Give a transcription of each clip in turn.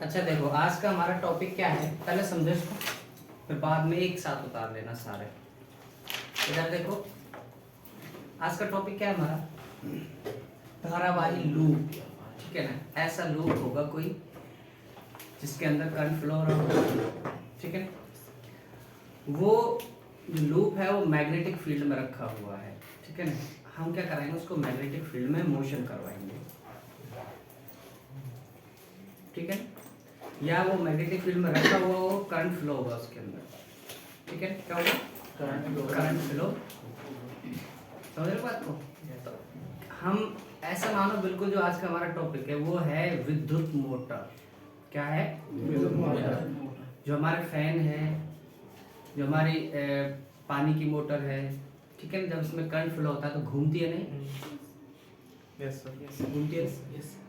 अच्छा देखो, आज का हमारा टॉपिक क्या है, पहले समझो इसको, फिर बाद में एक साथ उतार लेना सारे। इधर देखो, आज का टॉपिक क्या है हमारा, धारावाही लूप। ठीक है ना, ऐसा लूप होगा कोई जिसके अंदर करंट फ्लो हो रहा होगा। ठीक है, वो लूप है वो मैग्नेटिक फील्ड में रखा हुआ है। ठीक है ना, हम क्या कराएंगे, उसको मैग्नेटिक फील्ड में मोशन करवाएंगे। ठीक है, या वो मैग्नेटिक फील्ड में रखा हुआ हो, करंट फ्लो होगा उसके अंदर। ठीक है, क्या होगा, करंट फ्लो। समझ रहे हो बात को? तो हम ऐसा मानो बिल्कुल जो आज का हमारा टॉपिक है वो है विद्युत मोटर। क्या है? विद्युत मोटर। जो हमारे फैन है, जो हमारी पानी की मोटर है, ठीक है ना, जब इसमें करंट फ्लो होता है तो घूमती है नहीं? यस सर, घूमती है।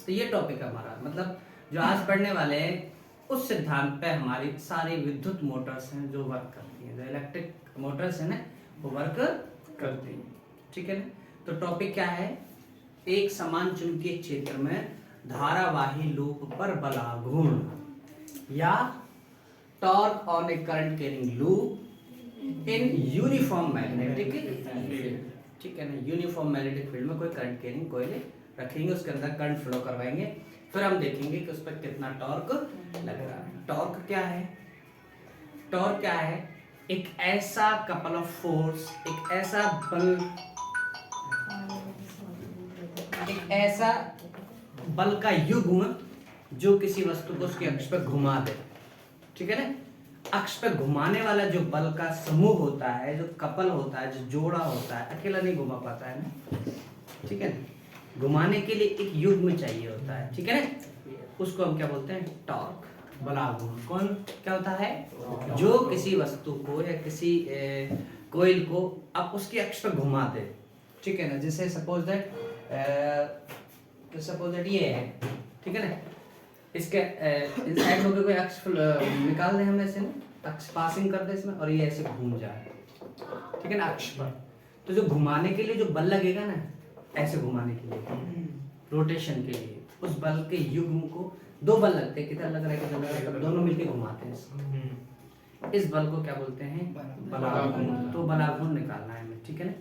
तो ये टॉपिक है हमारा, मतलब जो आज पढ़ने वाले हैं उस सिद्धांत पे हमारी सारी विद्युत मोटर्स हैं जो वर्क करती हैं, जो इलेक्ट्रिक मोटर्स है ना वो वर्क करती हैं। ठीक है ना, तो टॉपिक क्या है, एक समान चुंबकीय क्षेत्र में धारावाही लूप पर बलाघूर्ण या torque on A current carrying loop in uniform magnetic field. ठीक है ना, यूनिफॉर्म मैग्नेटिक फील्ड में कोई करंट कैरिंग कॉइल रखेंगे, उसके अंदर करंट फ्लो करवाएंगे, फिर हम देखेंगे कि उस पर कितना टॉर्क लग रहा है। टॉर्क क्या है? टॉर्क क्या है? एक ऐसा कपल ऑफ फोर्स, एक ऐसा बल, एक ऐसा बल का युग्म जो किसी वस्तु को उसके अक्ष पर घुमा दे। ठीक है ना, अक्ष पर घुमाने वाला जो बल का समूह होता है, जो कपल होता है, जो जोड़ा होता है, अकेला नहीं घुमा पाता है ना। ठीक है, घुमाने के लिए एक युग्म चाहिए होता है। ठीक है ना, उसको हम क्या बोलते हैं, टॉर्क, बलाघूर्ण। कौन क्या होता है? जो किसी वस्तु को या किसी कोइल को आप उसके अक्ष पर घुमा दे। ठीक है ना, जैसे सपोज दैट ये है, ठीक है ना, इसके इनसाइड होकर कोई अक्ष निकाल दें हम ऐसे ना, अक्ष पासिंग कर दे इसमें और ये ऐसे घूम जाए। ठीक है ना, अक्ष पर, तो जो घुमाने के लिए जो बल लगेगा ना, ऐसे घुमाने के लिए, रोटेशन के लिए, उस बल के युग्म को, दो बल लगते हैं, कितना लग रहा है कितना लग रहा है, दोनों मिलकर घुमाते हैं इसको। इस बल को क्या बोलते हैं? बलाघूर्ण। तो बलाघूर्ण निकालना है हमें। ठीक है ना,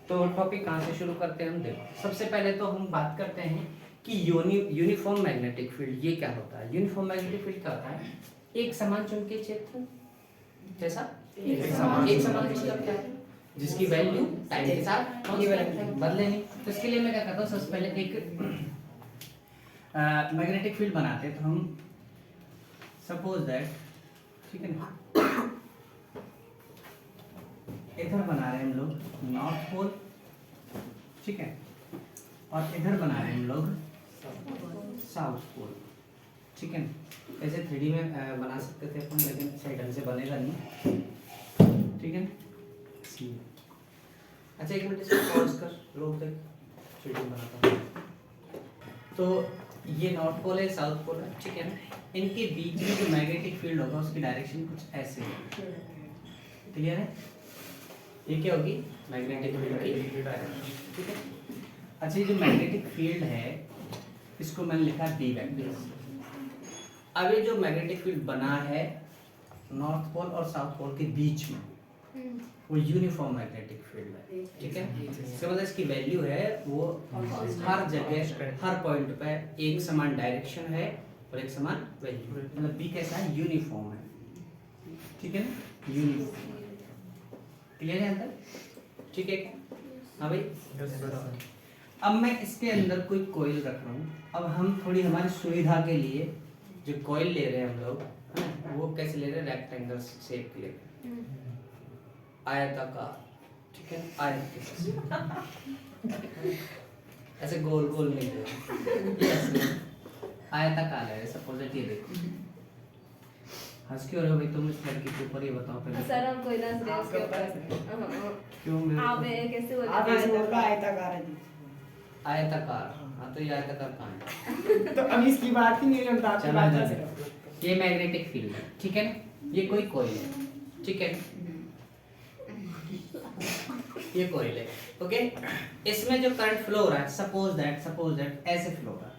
तो टॉपिक कहाँ से शुरू करते हैं हम? देखो, सबसे पहले तो हम बात करते हैं कि यूनिफॉर्म मैग्नेटिक फील्ड ये क्या होता है। यूनिफॉर्म मैग्नेटिक फील्ड क्या होता है? एक समान चुंबकीय क्षेत्र, जैसा एक समान मतलब क्या है? जिसकी वैल्यू टाइम के साथ बदले नहीं। तो इसके लिए मैं क्या करता हूँ, सबसे पहले एक मैग्नेटिक फील्ड बनाते हैं। तो हम सपोज दैट, ठीक है ना, इधर बना रहे हैं हम लोग नॉर्थ पोल, ठीक है, और इधर बना रहे हैं हम लोग साउथ पोल। ठीक है ना, ऐसे 3D में बना सकते थे अपन, लेकिन सही ढंग से बनेगा नहीं। ठीक है ना, अच्छा एक मिनट इसको पॉज कर, रोक दे, 3D बनाता हूँ। तो ये नॉर्थ पोल है, साउथ पोल है, ठीक है ना, इनके बीच में जो मैग्नेटिक फील्ड होगा उसकी डायरेक्शन कुछ ऐसे है। क्लियर है? ये क्या होगी? मैग्नेटिक फील्ड की डायरेक्शन। ठीक है, अच्छा ये जो मैग्नेटिक फील्ड है इसको मैंने लिखा डी वेक्टर। अब ये जो मैग्नेटिक फील्ड बना है नॉर्थ पोल और साउथ पोल के बीच में, वो यूनिफॉर्म मैग्नेटिक फील्ड है। ठीक है, इसका मतलब इसकी वैल्यू है वो हर जगह हर पॉइंट पे एक समान डायरेक्शन है और एक समान वैल्यू, मतलब बी कैसा है? यूनिफॉर्म है। ठीक है ना, यूनिफॉर्म। क्लियर है अंदर? ठीक है, हाँ भाई। अब मैं इसके अंदर कोई कोयल रख रहा हूँ। अब हम थोड़ी हमारी सुविधा के लिए जो कोयल ले रहे हैं हम लोग, वो कैसे ले रहे हैं? रेक्टेंगल शेप के ले रहे हैं, आयताकार। ठीक है, आयत ऐसे गोल गोल नहीं दे रहे, आयताकार है। सपोज ये देखो, हंस क्यों रहे हो भाई तुम इस लड़की के ऊपर? ये बताओ पहले। सर हम कोई ना स्ट्रेस के ऊपर क्यों आप कैसे बोल आप ऐसे बोल रहा आयताकार है जी। आयताकार, हाँ तो ये आयताकार कहाँ है? तो अब इसकी बात ही नहीं रखता, आपकी बात चलो सिर्फ ये मैग्नेटिक फील्ड है। ठीक है ना, ये कोई कॉइल है। ठीक है, ये कॉइल है। ओके, इसमें जो करंट फ्लो हो रहा है, सपोज दैट ऐसे फ्लो हो रहा है।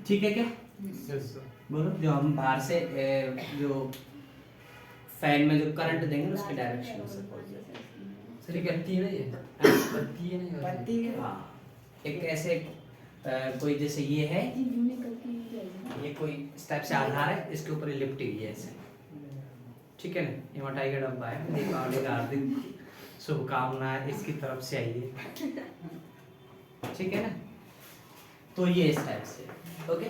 ठीक है क्या? Yes sir. बोलो, जो हम बाहर से जो फैन में जो करंट देंगे उसकी डायरेक्शन से सर ये बत्ती है ना, ये बत्ती है ना, पत्ती है। हाँ, एक ऐसे कोई जैसे ये है, ये कोई इस टाइप से आधार है, इसके ऊपर ये लिपटी हुई है ऐसे, ठीक है ना। ये मिठाई का डब्बा है, दीपावली का हार्दिक शुभकामनाएं इसकी तरफ से आई है, ठीक है ना। तो ये इस टाइप से, ओके।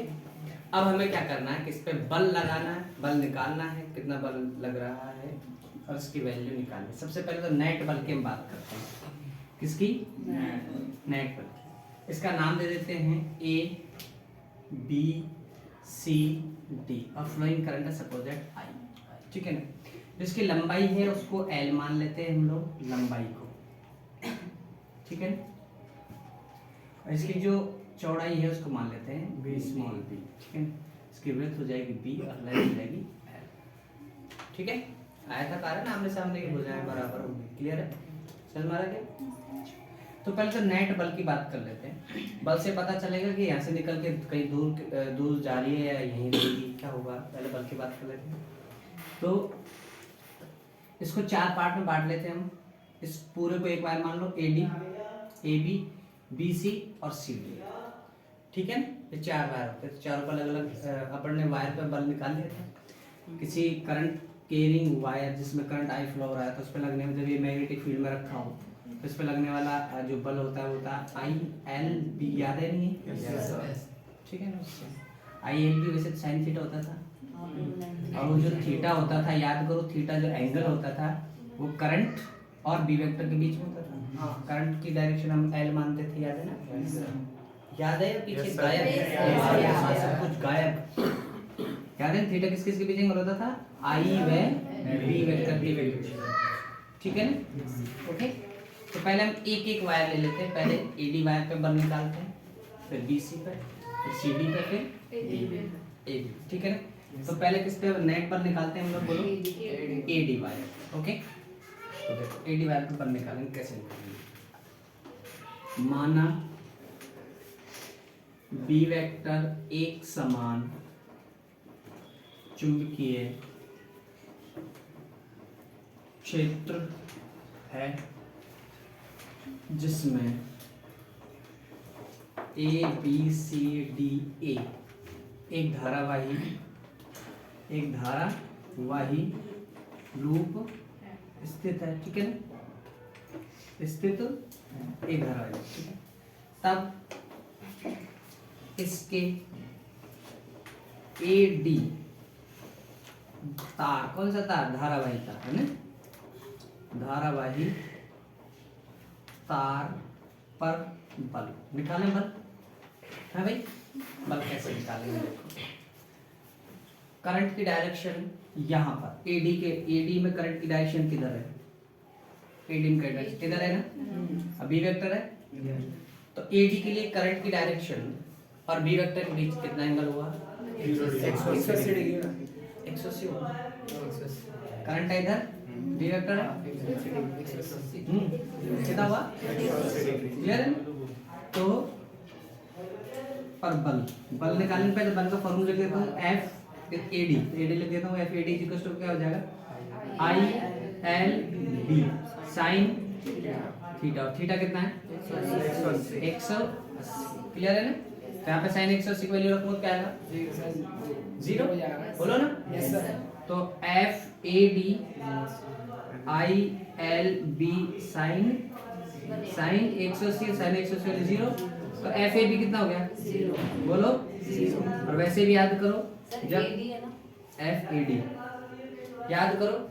अब हमें क्या करना है कि इस पे बल लगाना है, बल निकालना है, कितना बल लग रहा है और उसकी वैल्यू निकालनी है। सबसे पहले तो नेट बल की हम बात करते हैं। किसकी? नेट बल की। इसका नाम दे देते हैं A B C D और फ्लोइंग करंट है सपोज दैट I, ठीक है ना। जिसकी लंबाई है उसको L मान लेते हैं हम लोग, लंबाई को, ठीक है ना। और इसकी जो चौड़ाई है उसको मान लेते हैं b स्मॉल b, ठीक है। इसकी विड्थ हो जाएगी b और लेंथ हो जाएगी l, ठीक है। आयताकार है ना, आमने सामने की भुजाएं बराबर होंगी, क्लियर है, चल मारा गया। तो पहले तो नेट बल की बात कर लेते हैं। बल से पता चलेगा कि यहाँ से निकल के कहीं दूर जा रही है या यहीं रहेगी, क्या होगा, पहले बल की बात कर लेते हैं। तो इसको 4 पार्ट में बांट लेते हैं हम। इस पूरे को एक बार मान लो AD, AB, BC और CD, ठीक है। ये 4 वायर होते हैं, चारों पर अलग अलग अपन ने वायर पे बल निकाल लिया था। किसी करंट कैरिंग वायर जिसमें करंट आई फ्लो हो रहा है तो उस पर लगने में, जब ये मैग्नेटिक फील्ड में रखा हो तो इस पर लगने वाला जो बल होता है वो होता है ILB, याद है नहीं? ठीक है ना। ILB वैसे साइन थीटा होता था, और वो जो थीटा होता था, याद करो, थीटा जो एंगल होता था वो करंट और B वेक्टर के बीच में होता था। करंट की डायरेक्शन हम L मानते थे, याद है ना? याद है या पीछे गायब? सब कुछ गायब। याद है थीटा किस किस के बीच में होता था? I व B वेक्टर के बीच, ठीक है ना। ओके, तो पहले हम एक एक वायर ले लेते हैं। पहले AD वायर पे बल निकालते हैं, फिर BC पे, फिर CD पे, फिर AB, ठीक है ना। तो पहले किस पे नेट बल निकालते हैं हम लोग, बोलो? AD wire, okay. तो देखो AD वायर पे बल निकालेंगे, कैसे निकालेंगे। माना B वेक्टर एक समान चुंबकीय क्षेत्र है जिसमें ABCDA एक धारावाही लूप स्थित है, ठीक है ना। स्थित एक धारावाही, ठीक है। तब इसके AD तार, कौन सा तार? धारावाही तार, है ना। धारावाही तार पर बल निकालें, बल है भाई। बल कैसे निकालेंगे, देखो। करंट की डायरेक्शन यहाँ पर AD में करंट की डायरेक्शन किधर है? AD में करंट डायरेक्शन किधर है ना, B वेक्टर है। तो AD के लिए करंट की डायरेक्शन और B वेक्टर के बीच कितना एंगल हुआ? 180 डिग्री। 180 हुआ। करंट है इधर, B वेक्टर है, कितना हुआ? क्लियर है। तो पर बल निकालने पे बल का फॉर्मूला लिख देता हूँ FAD लिख देता हूँ। FAD इक्वल्स टू क्या हो जाएगा? ILB साइन थीटा, और थीटा कितना है? 180, क्लियर है ना। तो यहाँ पे साइन 180 की वैल्यू रखूँ क्या आएगा? 0, बोलो ना। तो FAD ILB साइन 180, साइन 180 वाली 0, तो FAB कितना हो गया? 0, बोलो। और वैसे भी याद करो, जब FAD याद करो,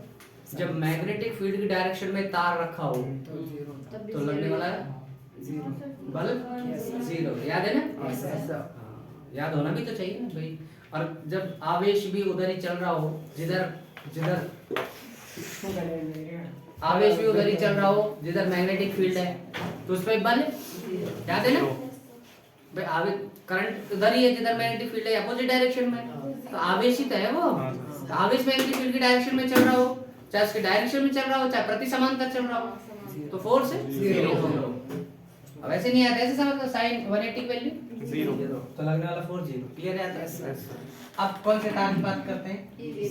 जब मैग्नेटिक फील्ड की डायरेक्शन में तार रखा हो तो लगने वाला है बल 0, याद है ना। याद होना भी तो चाहिए ना भाई। और जब आवेश भी उधर ही चल रहा हो, जिधर आवेश भी उधर ही चल रहा हो जिधर मैग्नेटिक फील्ड है, तो उस पर बल है, याद है ना भाई। आवेश करंट उधर ही है जिधर मैग्नेटिक फील्ड है, अपोजिट डायरेक्शन में, तो आवेश ही तो है वो। तो आवेश मैग्नेटिक फील्ड की डायरेक्शन में चल रहा हो, चाहे उसके डायरेक्शन में चल रहा हो, चाहे प्रति समांतर चल रहा हो, तो फोर्स है 0। अब ऐसे नहीं आता, ऐसे समझ लो साइन 180 की वैल्यू 0 तो लगने वाला 4 0 क्लियर है आता? अब कौन से तार की बात करते हैं?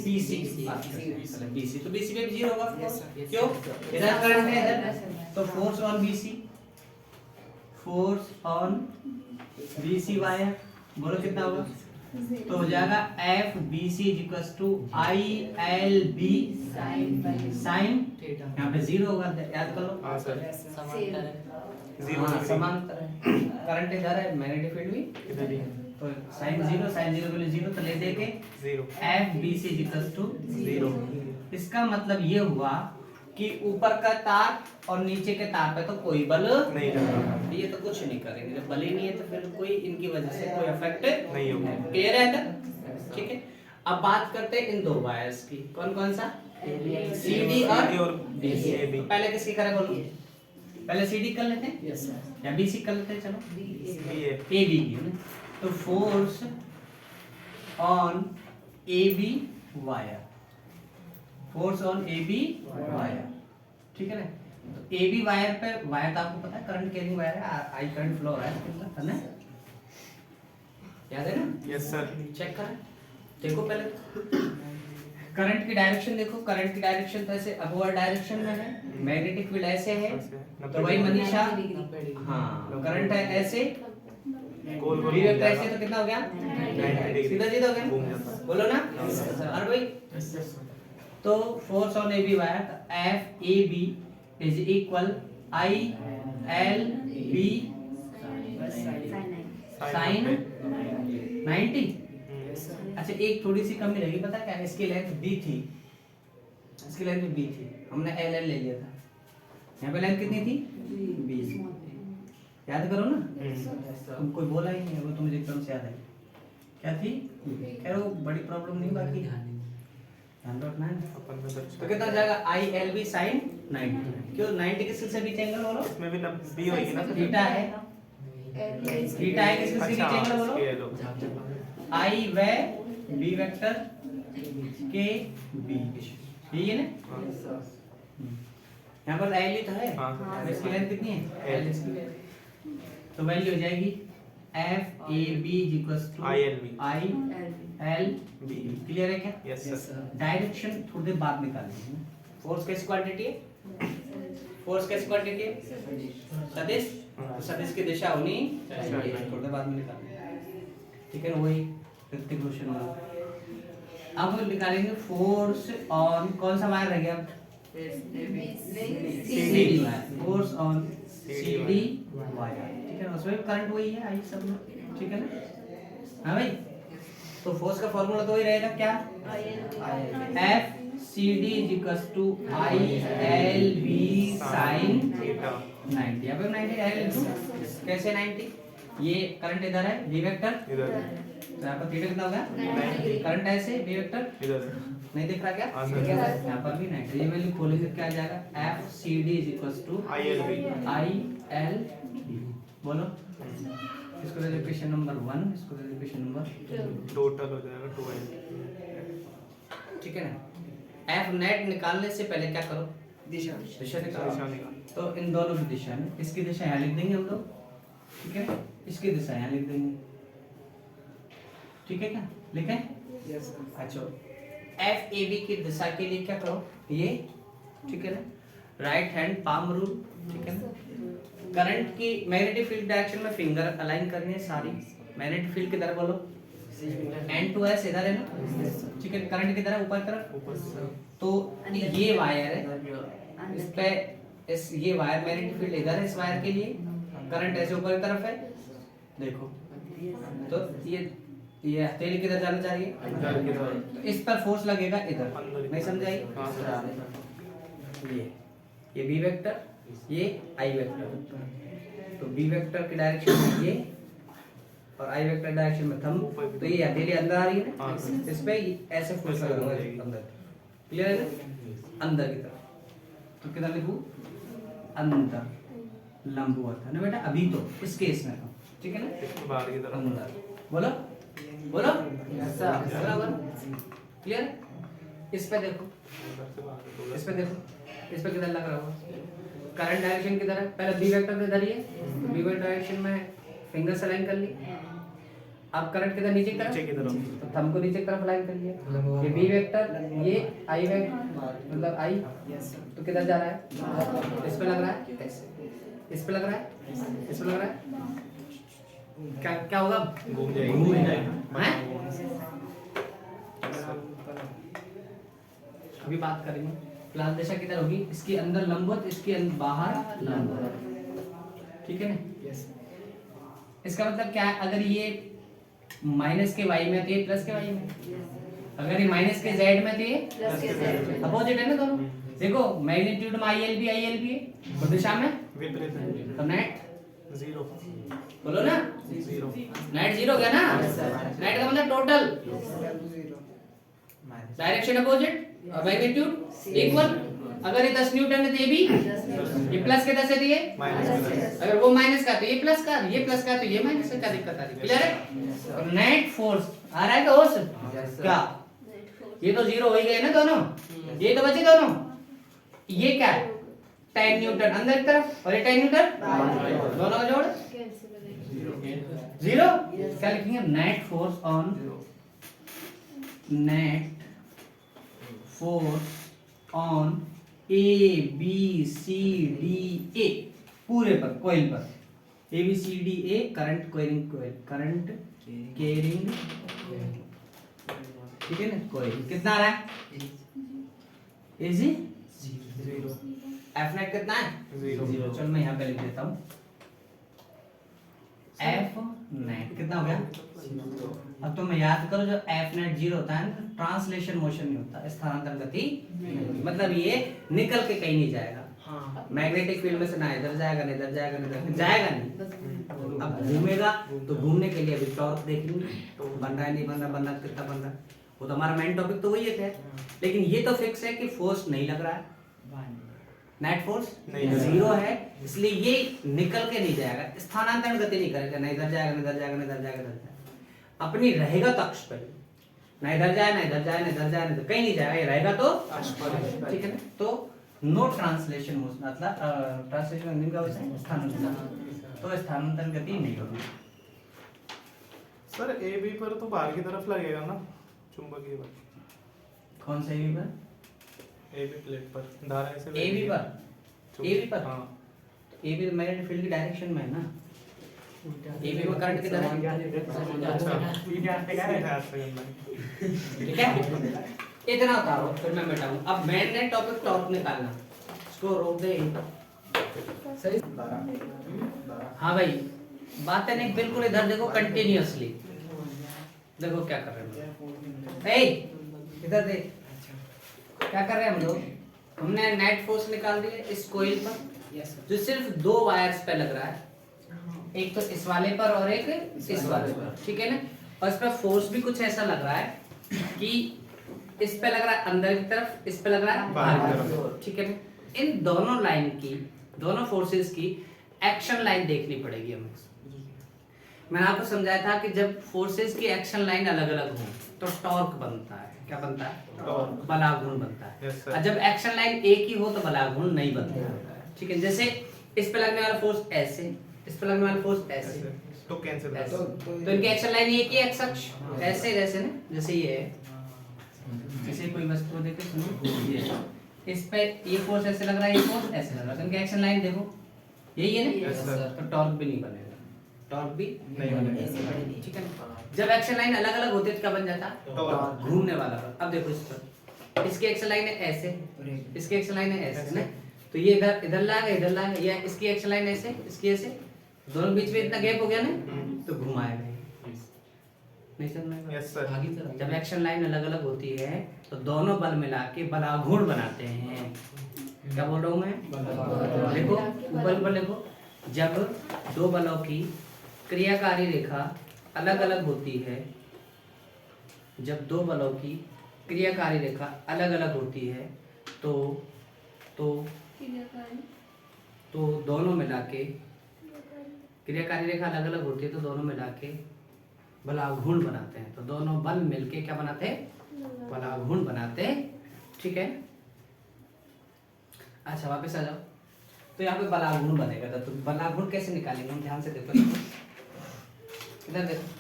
BC की बात करते हैं। BC तो BC पे भी 0 होगा of course। क्यों? इधर करंट है इधर, तो force on BC, force on BC wire, बोलो कितना होगा? तो हो जाएगा FBC equals to ILB sine, यहाँ पे 0 होगा, याद कर लो। हाँ सर समांतर है। 0 हाँ, समांतर है, करंट इधर है, मैग्नेटिक फील्ड भी इधर ही तो साइन 0 के लिए 0 तो ले देंगे 0 FBC इक्वल्स टू 0 इसका मतलब ये हुआ कि ऊपर का तार और नीचे के तार पे तो कोई बल नहीं लगा ये तो कुछ नहीं करेंगे, जब बल ही नहीं है तो फिर कोई इनकी वजह से कोई इफेक्ट नहीं होगा। क्लियर है इधर? ठीक है, अब बात करते हैं इन दो वायर्स की, कौन कौन सा? CD और BC। AB। पहले किसकी करें बोलो? पहले CD कर लेते हैं यस सर। या BC कर लेते हैं, चलो BA AB की है ना? तो force on AB wire, force on AB wire, ठीक है ना? तो AB वायर पे, वायर तो आपको पता है करंट कैरिंग वायर है, आई करंट फ्लो हो रहा है ना? याद है ना? यस सर चेक करें, देखो पहले करंट की डायरेक्शन देखो, करंट की डायरेक्शन तो ऐसे अपवर्ड डायरेक्शन में है, मैग्नेटिक फील्ड ऐसे है, तो वही मनीषा, हाँ करंट है ऐसे, गोल गोल B वेक्टर ऐसे, तो कितना हो गया? 90 डिग्री सीधा सीधा हो गया, घूम जाता है। बोलो ना? और भाई तो force on AB wire, FAB is equal ILB sine 90। अच्छा एक थोड़ी सी कमी रही, पता क्या? इसकी लेंथ B थी, इसकी लेंथ B थी, हमने LL ले लिया था, यहाँ पे लेंथ कितनी थी? B। याद करो ना, तुम कोई बोला ही नहीं है, वो तो मुझे एकदम से याद आई, क्या थी? खैर वो बड़ी प्रॉब्लम नहीं, बाकी ध्यान रखना है। अपन में तो कितना हो जाएगा? ILB sin 90। क्यों 90 किसके से बीच एंगल बोलो? इसमें भी B होगी ना सर? थीटा है, थीटा है किसके से बीच एंगल बोलो? ये लो I व B वेक्टर के B, यही है ना? यहाँ पर L ही तो है, हाँ। इसकी लेंथ कितनी है? L। इसकी तो वैल्यू हो जाएगी FAB equals to ILB। ILB। Clear है क्या? यस सर डायरेक्शन थोड़ी देर बाद निकालेंगे। फोर्स कैसी क्वांटिटी है? फोर्स कैसी क्वांटिटी है? सदिश, तो सदिश की दिशा होनी चाहिए, थोड़ी देर बाद में निकालेंगे, ठीक है ना? वही ऋतिक रोशन वाला। अब निकालेंगे फोर्स ऑन कौन सा वायर रह गया? CD wire, force on CD wire, ठीक है ना? उसमें करंट वही है, आई सब में, ठीक है ना? हाँ भाई, तो फोर्स का फॉर्मूला तो वही रहेगा, क्या? FCD equals to ILB sin theta 90। यहाँ पे 90 है, कैसे 90? ये करंट इधर है B वेक्टर, इधर तो यहाँ पर थीटा कितना होगा? 90। करंट ऐसे B वेक्टर इधर नहीं दिख रहा क्या? हाँ, सर। यहाँ पर भी 90। ये वैल्यू खोलेंगे क्या आ जाएगा? FCD equals to ILB ILB, बोलो इसको दे दो इक्वेशन नंबर 1, इसको दे दो इक्वेशन नंबर, टोटल हो जाएगा 12 ठीक है ना? F नेट निकालने से पहले क्या करो? दिशा निकालो। दिशा निकाल। तो इन दोनों की दिशा में, इसकी दिशा यहाँ लिख देंगे हम लोग, ठीक है? इसकी दिशा यहाँ लिख देंगे, ठीक है क्या? लिखें? यस अच्छा FAB की दिशा के लिए क्या करो? ये, ठीक है ना? राइट हैंड पाम रूल, ठीक है ना? करंट की मैग्नेटिक फील्ड डायरेक्शन में फिंगर अलाइन करनी है सारी, मैग्नेटिक फील्ड किधर बोलो? N2S इधर है ना, ठीक है? करंट किधर है? ऊपर तरफ, ऊपर से तो ये वायर है, इस पे इस ये वायर मैग्नेटिक फील्ड इधर है, इस वायर के लिए करंट ऐसे ऊपर की तरफ है, देखो तो ये हथेली किधर जाना चाहिए? इधर की तरफ। तो इस पर फोर्स लगेगा इधर, अंदर। नहीं समझाई? हाँ, सर। ये B वेक्टर, ये I वेक्टर, तो B वेक्टर की डायरेक्शन में ये और I वेक्टर डायरेक्शन में थंब, तो ये हथेली अंदर आ रही है हाँ, ना, सर। इस पे ऐसे फोर्स ऐसे लगेगा लगेगी। अंदर, क्लियर है ना? अंदर की तरफ, तो कितना लिखूं? अंदर लंबवत है ना बेटा, अभी तो इस केस में, ठीक है ना? इसको बाहर की तरफ अंदर, बोलो बोलो बराबर, क्लियर? इस पे देखो, उधर से बाहर होगा। इस पे देखो, इस पे किधर लग रहा होगा? करंट डायरेक्शन किधर है? पहले B वेक्टर तो इधर ही है, B वेक्टर डायरेक्शन में फिंगर से लाइन कर ली। अब करंट किधर नीचे की नीचे की तरफ, तरफ। तो थंब को नीचे की तरफ लाइन कर लिया। ये बी वेक्टर, ये आई वेक्टर मतलब आई, तो किधर जा रहा है, इस पे लग रहा है ऐसे, इस पे लग रहा है, इस पे लग रहा है, क्या क्या होगा, घूम जाएगी। घूमेगा। हैं? अभी बात करेंगे प्लास दिशा किधर होगी, इसके अंदर लंबवत, इसके बाहर लंबवत, ठीक है ना। इसका मतलब क्या है, अगर ये माइनस के वाई में तो ये प्लस के वाई में, अगर ये माइनस के जेड में तो ये प्लस के Z। अपोजिट है ना दोनों। देखो मैग्नीट्यूड में आई एल भी है, और दिशा में विपरीत है। तो नेट 0 बोलो ना, 0 नेट जीरो गया ना। नेट का मतलब टोटल, डायरेक्शन अपोजिट और मैग्नीट्यूड इक्वल। अगर ये 10 न्यूटन है तो ये भी, ये प्लस के 10 है तो ये माइनस के 10। अगर वो माइनस का तो ये प्लस का, ये प्लस का तो ये माइनस का, दिक्कत आ रही है। क्लियर है। और नेट फोर्स आ रहा है क्या फोर्स, क्या ये तो जीरो हो ही गए ना दोनों, ये तो बचे दोनों। ये क्या है 10 न्यूटन अंदर की तरफ और ये 10 न्यूटन दोनों का जोड़ जीरो। क्या लिखेंगे, net force on, net force on A B C D A, पूरे पर कोइल पर, A B C D A current carrying coil, current carrying, ठीक है ना, कोइल। कितना आ रहा है, इजी 0 एफ नेट कितना है, 0 चलो मैं यहाँ पे लिख देता हूँ, एफ नेट कितना हो गया। अब तुम याद करो, जो एफ नेट 0 होता है ना, ट्रांसलेशन मोशन नहीं होता, स्थानांतरण गति नहीं, मतलब ये निकल के कहीं नहीं जाएगा। मैग्नेटिक फील्ड में से ना इधर जाएगा ना इधर जाएगा, ना इधर जाएगा नहीं। अब घूमेगा तो घूमने के लिए अभी टॉर्क देखेंगे, बन रहा है नहीं बन रहा, बन रहा कितना बन रहा है, वो तो हमारा मेन टॉपिक तो वही है। लेकिन ये तो फिक्स है कि फोर्स नहीं लग रहा है, नेट फोर्स नहीं है। 0 है, इसलिए ये निकल के नहीं जाएगा, स्थानांतरण गति नहीं करेगा, ना इधर जाएगा ना इधर जाएगा ना इधर जाएगा, इधर जाएगा, अपनी रहेगा तो अक्ष पर, ना इधर जाए ना इधर जाए ना इधर जाए ना कहीं नहीं जाएगा, ये रहेगा तो अक्ष पर। ठीक है ना। तो नो ट्रांसलेशन मोशन, मतलब ट्रांसलेशन का होता है स्थानांतरण, तो स्थानांतरण गति नहीं होगी। सर ए बी पर तो बाहर की तरफ लगेगा ना चुंबकीय बल, कौन सा एबी पर, ए बी प्लेट पर धारा ऐसे एबी पर, एबी पर, हाँ एबी तो मैग्नेटिक फील्ड की डायरेक्शन में है ना, एबी में करंट किधर है, ठीक है। इतना उतारो फिर मैं बैठाऊं। अब मैंने टॉपिक टॉर्क निकालना, इसको रोक दे। सही। हाँ भाई, बातें नहीं, बिल्कुल इधर देखो कंटिन्यूअसली, देखो क्या कर रहे हैं, ए इधर देख क्या कर रहे हैं हम लोग। हमने नेट फोर्स निकाल दिया इस कोइल पर, जो सिर्फ 2 वायर्स पे लग रहा है, एक तो इस वाले पर और एक इस वाले पर, ठीक है ना। और इस पर फोर्स भी कुछ ऐसा लग रहा है कि इस पे लग रहा है अंदर की तरफ, इस पे लग रहा है बाहर बाहर की की तरफ। तरफ, ठीक है ना। इन दोनों लाइन की, दोनों फोर्सेस की एक्शन लाइन देखनी पड़ेगी हमें। मैंने आपको समझाया था कि जब फोर्सेस की एक्शन लाइन अलग अलग हो तो टॉर्क बनता है, क्या बनता है, टॉर्क। बलाघूर्ण बनता है। Yes, sir. और जब एक्शन लाइन एक ही हो तो बलाघूर्ण नहीं बनता है, ठीक है। जैसे इस पे लगने वाला फोर्स ऐसे, इस पे लगने वाला फोर्स ऐसे, तो कैंसिल ऐसे। कर तो इनकी एक्शन लाइन एक ही एक्स अक्ष ऐसे, जैसे ना, जैसे ये है, जैसे कोई वस्तु को देखे सुनो, ये है। इस पे ये फोर्स ऐसे लग रहा है, ये फोर्स ऐसे लग रहा है, तो इनकी एक्शन लाइन देखो यही है ना। Yes, sir. तो टॉर्क भी नहीं बनेगा, टॉर्क भी नहीं बनेगा। ठीक है ना। जब एक्शन लाइन अलग अलग होती है तो क्या बन जाता, टॉर्क। घूमने वाला। अब देखो इस पर, इसकी एक्शन लाइन है ऐसे, इसकी एक्शन लाइन है ऐसे ना, तो ये इधर इधर लाएगा, इधर लाएगा, या इसकी एक्शन लाइन ऐसे, इसकी ऐसे, दोनों बीच में इतना गैप हो गया ना, तो घुमाएगा नहीं समझ में। Yes sir. आगे तरफ। जब एक्शन लाइन अलग अलग होती है तो दोनों बल मिला के बलाघूर्ण बनाते हैं। क्या बोल रहा हूँ मैं, देखो ऊपर ऊपर देखो, जब 2 बलों की क्रियाकारी रेखा अलग अलग होती है, जब 2 बलों की क्रियाकारी रेखा अलग अलग होती है तो दोनों मिला के, क्रियाकारी रेखा अलग अलग होती है तो दोनों मिला के बलाघूर्ण बनाते हैं। तो दोनों बल मिलके क्या बनाते हैं, बलाघूर्ण बनाते हैं, ठीक है। अच्छा वापस आ जाओ, तो यहाँ पे बलाघूर्ण बनेगा। तो बलाघूर्ण कैसे निकालेंगे हम, ध्यान से देखो। इधर देखो।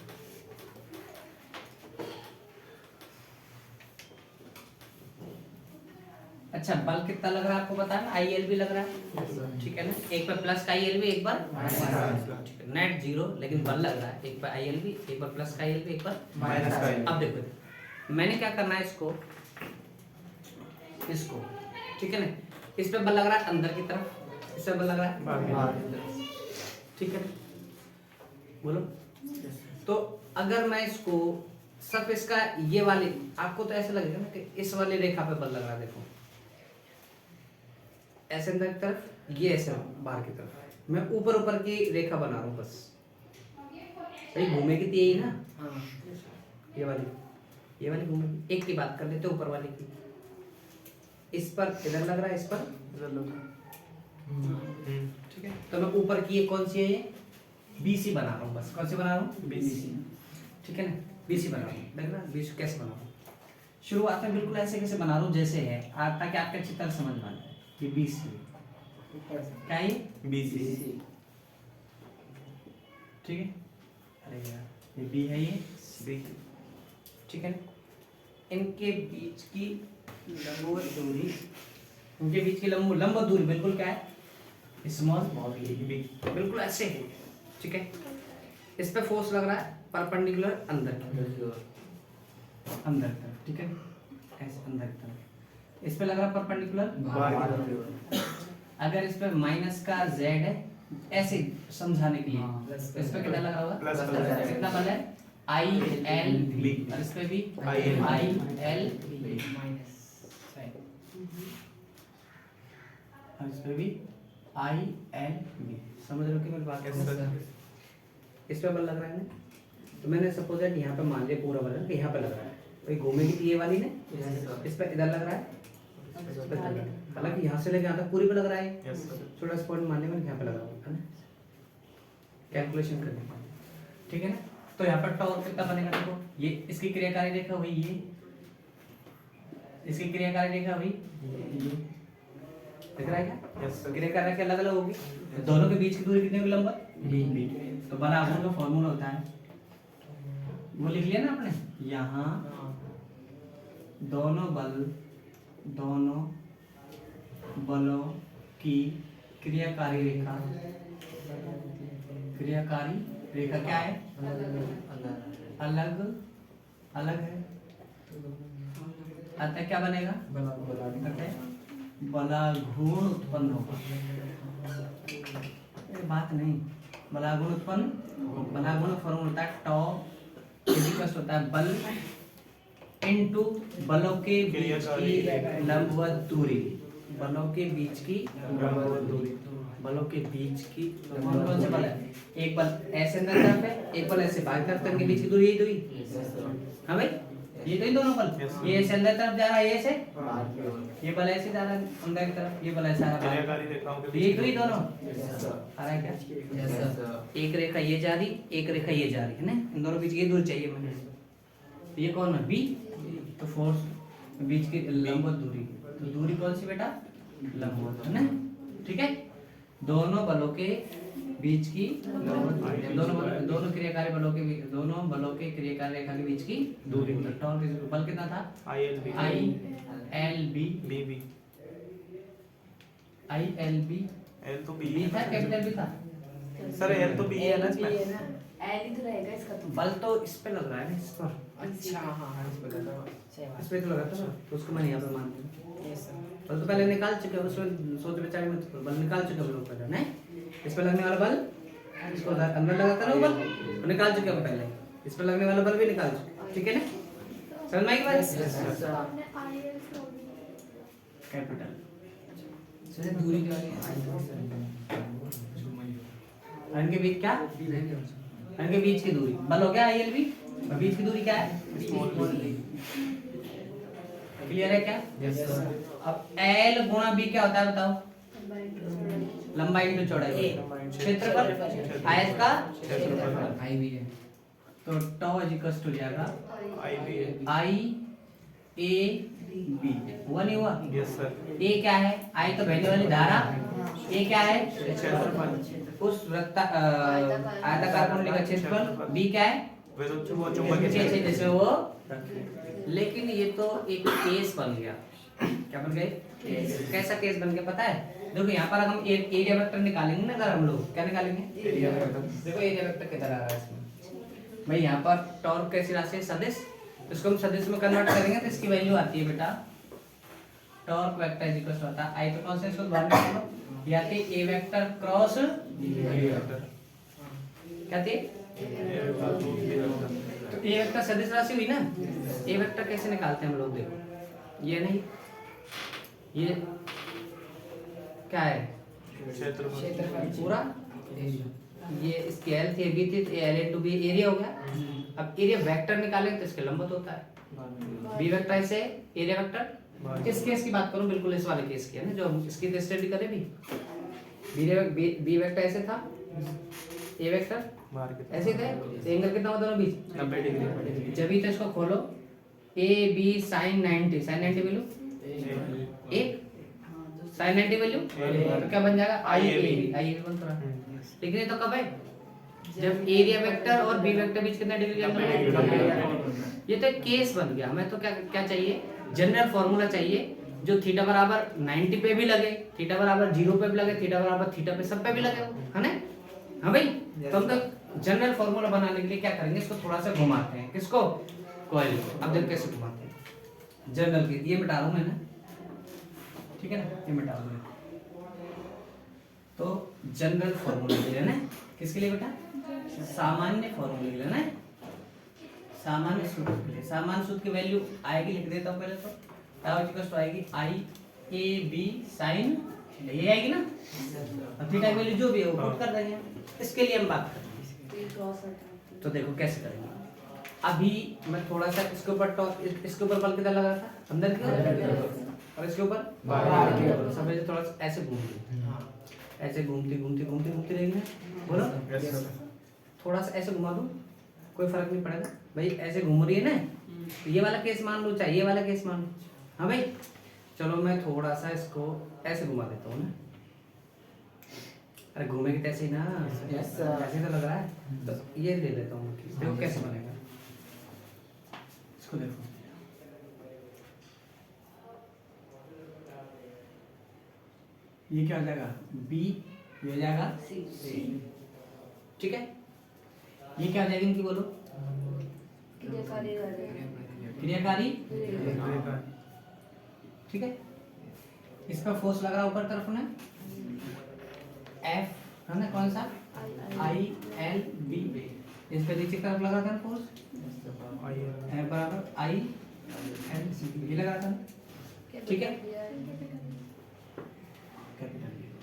अच्छा बल कितना लग रहा है आपको पता है ना, आई भी लग रहा है, ठीक है ना, एक पर प्लस का आई एक बार ठीक है, नेट जीरो लेकिन बल लग रहा है, एक पर आई एक बार प्लस का आई एक बार माइनस का ILB। अब देखो मैंने क्या करना है इसको ठीक है ना, इस पे बल लग रहा है अंदर की तरफ, इस पे बल लग रहा है बाहर। ठीक है, बोलो। तो अगर मैं इसको सिर्फ इसका ये वाली, आपको तो ऐसा लगेगा ना कि इस वाली रेखा पे बल लग रहा है, देखो ऐसे अंदर की तरफ, ये ऐसे बाहर की तरफ, मैं ऊपर ऊपर की रेखा बना रहा हूँ बस, भाई घूमेगी तो यही ना, ये वाली घूमेगी। एक की बात कर लेते ऊपर वाली की, इस पर इधर लग रहा है, इस पर इधर लो। ठीक है, तो मैं ऊपर की ये कौन सी है, ये बीसी बना रहा हूँ बस, कौन सी बना रहा हूँ, बीसी, ठीक है ना, बीसी बना रहा हूँ, देख रहा बीसी कैसे बना रहा हूँ, शुरुआत में बिल्कुल ऐसे कैसे बना रहा हूँ जैसे है, ताकि आपके अच्छी तरह समझ में आ जाए। ये बीसी क्या है, बीसी। ठीक है, अरे यार ये बी है, ये बी। ठीक है ना, इनके बीच की लंबवत दूरी, इनके बीच की लंबवत दूरी बिल्कुल क्या है, स्मॉल बी। बिल्कुल ऐसे है, ठीक है। इस पे फोर्स लग रहा है परपेंडिकुलर अंदर की तरफ, ठीक है, ऐसे अंदर की तरफ, इस पे लग रहा है परपेंडिकुलर बाहर। अगर इस पे माइनस का z है, ऐसे समझाने के लिए इस पे कितना लगा हुआ प्लस है, कितना बल है, आई एल बी, और इस पे भी आई एल बी माइनस, और इस पे भी आई एल बी, समझ रहे हो कि मेरी बात Yes, sir. इस पे बल लग रहा है ना, तो मैंने सपोज दैट यहाँ पे मान लिया पूरा बल है कि यहाँ पे लग रहा है, तो ये घूमेगी तो ये वाली ने, इस पे इधर लग रहा है, हालांकि यहाँ से लेके यहाँ तक पूरी पे लग रहा है, यस सर। थोड़ा स्पॉट मानने में यहाँ पे लगा हुआ है ना, कैलकुलेशन करने का, ठीक है ना। तो यहाँ पर टॉर्क कितना बनेगा, देखो ये इसकी क्रियाकारी रेखा हुई, ये इसकी क्रियाकारी रेखा हुई, ये दिख रहा है क्या, यस सर। क्रियाकारी रेखा अलग अलग होगी, दोनों के बीच की दूरी कितनी होगी, लंबवत बी, तो बल आघूर्ण का फॉर्मूला होता है, वो लिख लिया ना आपने, यहाँ दोनों बलों की क्रियाकारी रेखा क्या है, अलग है, अतः क्या बनेगा, अतः बलाघूर्ण उत्पन्न होगा, ये बात नहीं, बलाघूर्ण फॉर्मूला होता है टॉ इक्वल होता है बल इनटू बलों के बीच की लंबवत दूरी, बलों के बीच की कौन से बल है, एक बल ऐसे अंदर तरफ है, एक बल ऐसे बाहर तरफ, इनके बीच की दूरी यही दूरी, हाँ भाई ये तो ही दोनों बल, ये ऐसे अंदर तरफ जा रहा है, ये ऐसे, ये बल ऐसे जा रहा है अंदर की तरफ, ये बल ऐसे आ रहा है, क्रियाकारी रेखाओं के तो ये तो ही दोनों Yes, sir. आ रहा है क्या, एक रेखा ये जा रही, एक रेखा ये जा रही है ना, इन दोनों बीच की दूरी चाहिए मैंने, तो ये कौन है, बी, तो फोर्स बीच की लंबवत दूरी, तो दूरी कौन सी बेटा, लंबवत है ना, ठीक है। दोनों बलों के बीच की दोनों क्रियाकारी बलों के क्रियाकारी रेखा के बीच की दूरी, तो टॉर्क बल कितना था, I L B. I L B, B B. I L B, L तो बी बी था कैपिटल बी था, सर एल तो बी है ना इसमें। एल ही तो रहेगा इसका तो। बल तो इस पे लग रहा है ना, इस पर, अच्छा हाँ इस पे तो लगा था ना, तो उसको मैंने यहाँ पे मान दिया, बल तो पहले निकाल चुके हो, उसमें सोच विचार मत करो, बल निकाल चुके हो लोग पहले नहीं, इस पे लगने वाला बल, इसको अंदर लगाता ना वो बल, वो निकाल चुके हो पहले, इस पे लगने वाला बल भी निकाल चुके, ठीक है ना, समझ में आई बात, कैपिटल दूरी क्या इनके बीच क्या, इनके बीच की दूरी बल हो गया आई एल बी, और बीच की दूरी क्या है, क्लियर है क्या, अब एल गुणा बी क्या होता है बताओ, लंबाई इंटू चौड़ाई, क्षेत्रफल आयत का क्षेत्रफल आई भी है तो टॉ इज इक्वल टू जाएगा आई बी है। आई ए बी हुआ नहीं हुआ? Yes sir. ए क्या है? आई तो बहने वाली धारा। ए क्या है? क्षेत्रफल। उस आयताकार कुंडली का क्षेत्रफल। बी क्या है? विद्युत वो चुंबकीय जैसे वो। लेकिन ये तो एक केस बन गया। क्या बन गए? कैसा केस बन गया पता है? देखो यहाँ पर हम एरिया वेक्टर निकालेंगे ना, अगर हम लोग क्या निकालेंगे? Area vector. देखो एरिया वेक्टर किधर आ रहा है इसमें भाई, यहाँ पर टॉर्क कैसी राशि है? सदिश। इसको हम सदिश में कन्वर्ट करेंगे तो इसकी वैल्यू आती है बेटा, torque vector is equal to होता है आई, तो कौन सा इसको बाहर निकालो, या तो ए वेक्टर क्रॉस क्या थी? तो ए वेक्टर सदिश राशि हुई ना। ए वेक्टर कैसे निकालते हैं हम लोग? देखो ये नहीं, ये क्या है? क्षेत्रफल। पूरा ये स्केल थी, बी थी, एल इनटू बी एरिया हो गया। अब एरिया वेक्टर निकालेंगे तो इसके लंबवत होता है। बी वेक्टर ऐसे, एरिया वेक्टर। किस केस की बात करूं? बिल्कुल इस वाले केस की है ना, जो हम इसकी स्टडी करें भी। बी वेक्टर ऐसे था, ए वेक्टर ऐसे थे, एंगल कितना होता है बीच? 90 डिग्री। जब भी तो इसको खोलो, A B sine 90, sine 90 value एक, साइन 90 वैल्यू तो क्या बन जाएगा? आई ए बी, आई ए बन रहा है। लेकिन ये तो कब है? जब एरिया वेक्टर और बी वेक्टर बीच कितना डिग्री का अंतर है? ये तो एक केस बन गया। हमें तो क्या क्या चाहिए? जनरल फॉर्मूला चाहिए जो थीटा बराबर 90 पे भी लगे, थीटा बराबर 0 पे भी लगे, थीटा बराबर थीटा पे सब पे भी लगे, है ना? हाँ भाई, तो हम तो जनरल फॉर्मूला बनाने के लिए क्या करेंगे? इसको थोड़ा सा घुमाते हैं। किसको? कॉइल को। अब देख कैसे घुमाते हैं। जनरल के ये मिटा रहा हूं मैं ना, ठीक है ना, ये मिटा दूंगा। तो जनरल फॉर्मूला ले लेना है। किसके लिए बेटा? सामान्य फॉर्मूला ले लेना है, सामान्य सूत्र के लिए। सामान्य सूत्र की वैल्यू आएगी, लिख देता हूं पहले तो, टाउ इक्वल टू आएगी आई ए बी साइन, ये आएगी ना, और थीटा की वैल्यू जो भी है वो पुट कर देंगे। इसके लिए हम बात करेंगे, तो देखो कैसे करेंगे। अभी मैं थोड़ा सा इसके ऊपर इसके ऊपर बल कितना लगा था? अंदर की ओर, और इसके ऊपर बाहर की ओर। सब ऐसे थोड़ा सा ऐसे घूमती, ऐसे घूमती घूमती घूमती घूमती रहेगी। बोलो थोड़ा सा ऐसे घुमा दूं, कोई फर्क नहीं पड़ेगा भाई। ऐसे घूम रही है ना, तो ये वाला केस मान लो, चाहे ये वाला केस मान लो। हाँ भाई, चलो मैं थोड़ा सा इसको ऐसे घुमा देता हूँ ना। अरे घूमेगी तो ऐसे ही ना, ऐसे तो लग रहा है। तो ये ले लेता हूँ, देखो कैसे बनेगा। इसको देखो, ये क्या हो जाएगा? बी, ये हो जाएगा सी, ठीक है। ये क्या हो जाएगी इनकी? बोलो क्रियाकारी, ठीक है। इसका फोर्स लग रहा है ऊपर तरफ में, एफ है ना, कौन सा? I L B. इस पे नीचे तरफ लगा था फोर्स, एफ बराबर आई एल सी, ये लगा था, ठीक है।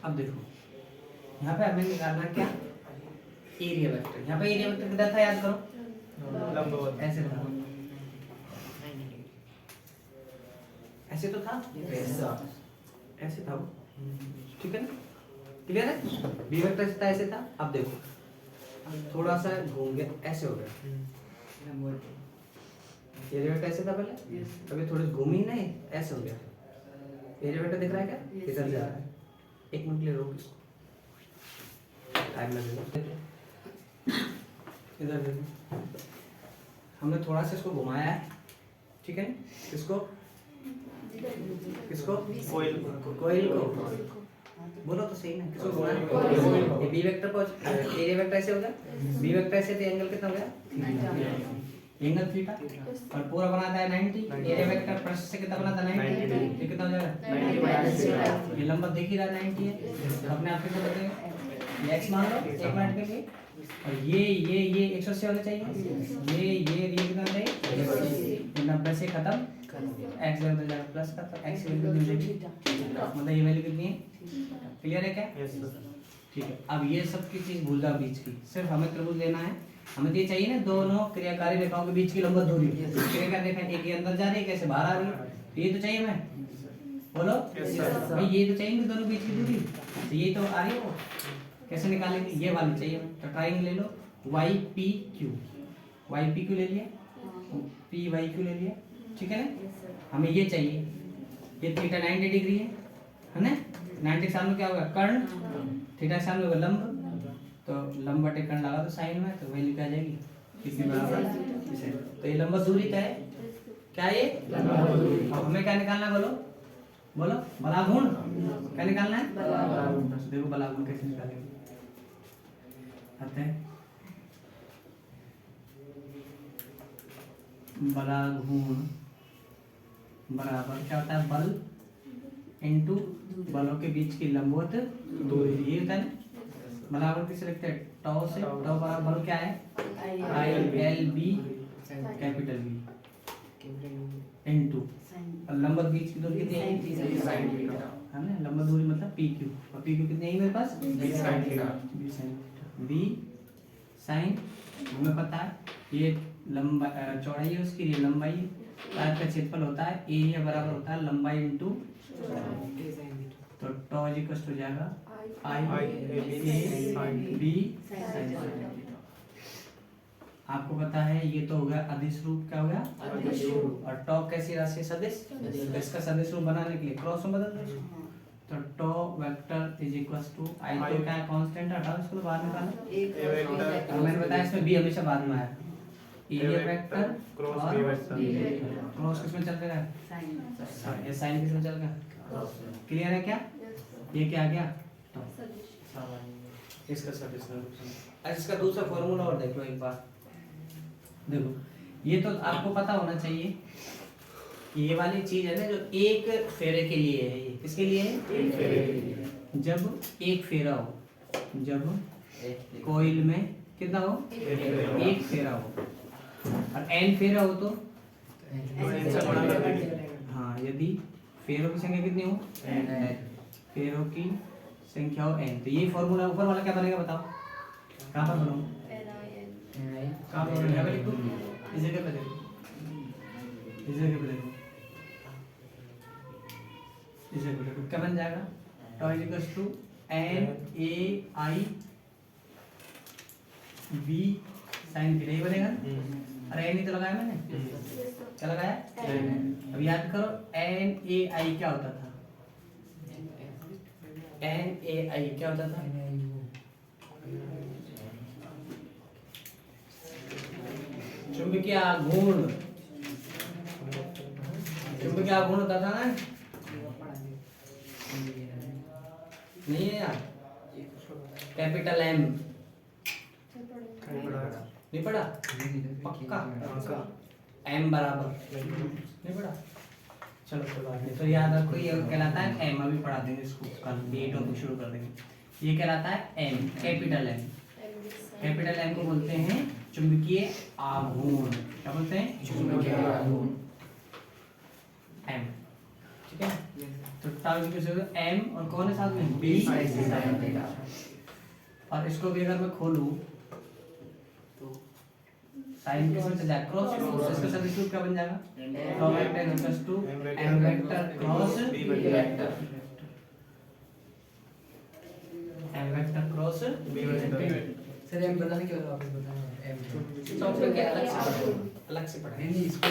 अब देखो यहाँ पे हमें निकालना क्या? Area vector. यहाँ पे एरिया वेक्टर कितना था याद करो? लंबवत। ऐसे था, ऐसे तो था, ऐसे था वो, ठीक है ना? क्लियर है? बी वेक्टर था, ऐसे था। अब देखो थोड़ा सा घूम गया, ऐसे हो गया। एरिया वेक्टर ऐसे था पहले, अभी थोड़ी घूमी नहीं, ऐसे हो गया। एरिया वेक्टर दिख रहा है क्या? इधर जा रहा है। एक मिनट ले रोक इसको, टाइम लगेगा। इधर देखो, हमने थोड़ा सा इसको घुमाया है, ठीक है। किसको? किसको? कोयल को। बोलो तो सही ना, किसको घुमाया? ये बी वेक्टर को, एरिया वेक्टर ऐसे हो गया, बी वेक्टर ऐसे, तो एंगल कितना हो गया? एंगल थीटा, और पूरा बनाता है 90। एरिया वेक्टर प्रश्न से कितना बनाता है? 90। ये कितना हो जाएगा? ये लंबा दिख ही रहा है 90 है, अपने आप कितना बचेगा? ये x मान लो एक मिनट के लिए, और ये 180 होना चाहिए। ये कितना चाहिए? 90 से खत्म, x बदल जाएगा प्लस का, तो x की वैल्यू कितनी मिलेगी? मतलब ये वैल्यू कितनी है? क्लियर है क्या? Yes sir. ठीक है। अब ये सब की चीज भूल जाओ बीच की, सिर्फ हमें त्रिभुज लेना है। हमें तो ये चाहिए ना, दोनों क्रियाकारी रेखाओं के बीच की लंबवत दूरी। क्रियाकारी रेखा एक ये अंदर जा रही है, कैसे बाहर आ रही है, तो ये तो चाहिए हमें। बोलो भाई, ये तो चाहिए दोनों बीच की दूरी, तो ये तो आ रही है। वो कैसे निकालेंगे? ये वाली चाहिए, तो ट्राइंगल ले लो, Y P Q. Y P Q ले लिया, पी वाई क्यू ले लिया, ठीक है ना? Yes, sir. हमें ये चाहिए, ये थीटा 90 डिग्री है ना? 90 के सामने क्या होगा? कर्ण। थीटा के सामने होगा लंब, तो लंब बटे कर्ण लगा तो साइन में, तो वैल्यू क्या जाएगी? कितनी बराबर? तो ये लंबवत दूरी क्या है? क्या है ये? अब हमें क्या निकालना है? बोलो बोलो, बलागुण क्या निकालना है? देखो बलागुण कैसे निकालेंगे, आते हैं बलागुण बराबर क्या होता है? बल इनटू बलों के बीच की लंबवत दूरी, ये होता है ना? बलागुण किसे लिखते हैं? टॉ से। टॉ बराबर बल क्या है? I L B capital B into लंबवत बीच की दूरी कितनी है? है ना? लंबवत दूरी मतलब पी क्यू, और पी क्यू कितनी है मेरे पास? बी साइन, हमें पता है ये लंबा चौड़ाई है उसकी, ये लंबाई है, तार का क्षेत्रफल होता है एरिया बराबर होता है लंबाई इनटू, तो टॉ इक्वल टू जाएगा आई ए बी साइन थीटा। आपको पता है ये तो हो गया अदिश रूप, क्या हो गया? और टॉ कैसी राशि? सदिश। तो इसका सदिश रूप बनाने के लिए क्रॉस में बदल दो, तो टॉ वेक्टर इज इक्वल्स टू आई, तो क्या कांस्टेंट है, हटाओ इसको, बाद में निकालो। तो मैंने बताया इसमें बी हमेशा बाद में आया, एरिया वेक्टर क्रॉस और बी वेक्टर। क्रॉस किसमें चल रहा है? ये साइन किसमें चल रहा है? क्लियर है क्या? ये क्या आ गया? इसका सदिश रूप। अच्छा, इसका दूसरा फॉर्मूला और देख लो एक बार, देखो ये तो आपको पता होना चाहिए, ये वाली चीज है ना जो एक फेरे के लिए है, ये किसके लिए है? एक फेरे के लिए। जब एक फेरा हो, जब कोइल में कितना हो? एक फेरा हो, और एन फेरा हो तो हाँ, यदि फेरों की संख्या कितनी हो? फेरों की संख्या हो n, तो ये फॉर्मूला ऊपर वाला क्या बनेगा बताओ? कहाँ पर बनाऊं? कहाँ पर बनाऊं? यहाँ पे लिखूं? इस जगह पे देखो, इस जगह पे देखो, इस जगह पे देखो, क्या बन जाएगा? Tau equals to N A I B sine theta, ये बनेगा। अरे एन ही तो लगाया मैंने, क्या लगाया? अब याद करो एन ए आई क्या होता था? एन ए आई क्या होता था? चुंबकीय आघूर्ण, चुंबकीय आघूर्ण होता था ना? नहीं है यार, कैपिटल एम नहीं पढ़ा? पक्का एम बराबर नहीं पढ़ा? चलो कोई बात नहीं, तो याद रखो ये कहलाता है एम, अभी पढ़ा देंगे इसको, कल ये टॉपिक शुरू कर देंगे। ये कहलाता है M, capital M. Capital M को बोलते हैं चुंबकीय आघूर्ण, क्या बोलते हैं? चुंबकीय आघूर्ण एम, ठीक है? तो टाउ एम और कौन है साथ में? B sine theta. और इसको भी अगर मैं खोलूं तो साइन किसमें चल जाएगा? क्रॉस। इसका सदिश रूप क्या बन जाएगा? Tau vector equals to M vector cross B vector, M vector cross B vector. Sir M बताने के बाद वापस बताना एम सॉफ्टवेयर के अलग से पढ़ा है। नहीं इसको